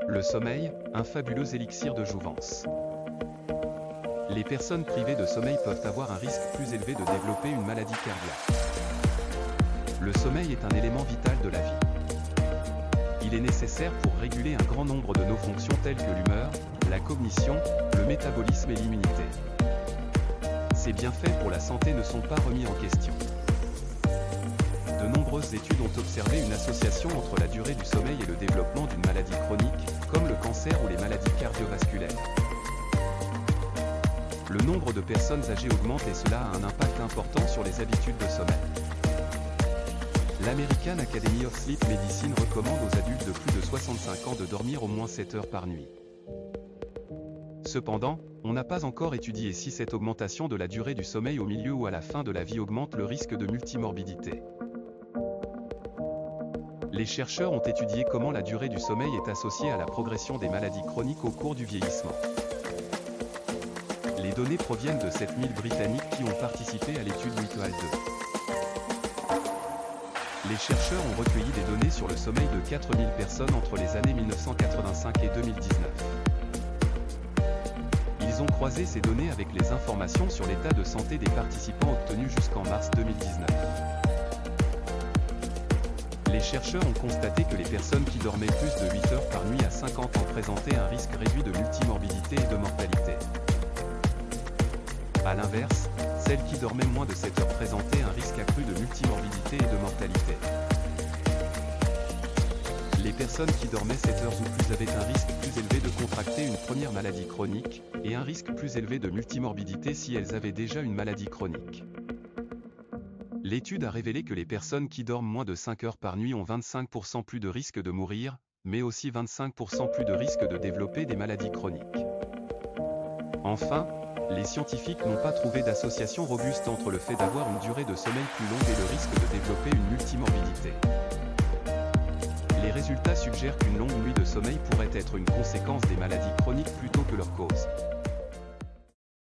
Le sommeil, un fabuleux élixir de jouvence. Les personnes privées de sommeil peuvent avoir un risque plus élevé de développer une maladie cardiaque. Le sommeil est un élément vital de la vie. Il est nécessaire pour réguler un grand nombre de nos fonctions telles que l'humeur, la cognition, le métabolisme et l'immunité. Ces bienfaits pour la santé ne sont pas remis en question. De nombreuses études ont observé une association entre la durée du sommeil et le développement d'une maladie chronique, comme le cancer ou les maladies cardiovasculaires. Le nombre de personnes âgées augmente et cela a un impact important sur les habitudes de sommeil. L'American Academy of Sleep Medicine recommande aux adultes de plus de 65 ans de dormir au moins 7 heures par nuit. Cependant, on n'a pas encore étudié si cette augmentation de la durée du sommeil au milieu ou à la fin de la vie augmente le risque de multimorbidité. Les chercheurs ont étudié comment la durée du sommeil est associée à la progression des maladies chroniques au cours du vieillissement. Les données proviennent de 7000 Britanniques qui ont participé à l'étude Mutual 2. Les chercheurs ont recueilli des données sur le sommeil de 4000 personnes entre les années 1985 et 2019. Ils ont croisé ces données avec les informations sur l'état de santé des participants obtenues jusqu'en mars 2019. Les chercheurs ont constaté que les personnes qui dormaient plus de 8 heures par nuit à 50 ans présentaient un risque réduit de multimorbidité et de mortalité. A l'inverse, celles qui dormaient moins de 7 heures présentaient un risque accru de multimorbidité et de mortalité. Les personnes qui dormaient 7 heures ou plus avaient un risque plus élevé de contracter une première maladie chronique, et un risque plus élevé de multimorbidité si elles avaient déjà une maladie chronique. L'étude a révélé que les personnes qui dorment moins de 5 heures par nuit ont 25% plus de risque de mourir, mais aussi 25% plus de risque de développer des maladies chroniques. Enfin, les scientifiques n'ont pas trouvé d'association robuste entre le fait d'avoir une durée de sommeil plus longue et le risque de développer une multimorbidité. Les résultats suggèrent qu'une longue nuit de sommeil pourrait être une conséquence des maladies chroniques plutôt que leur cause.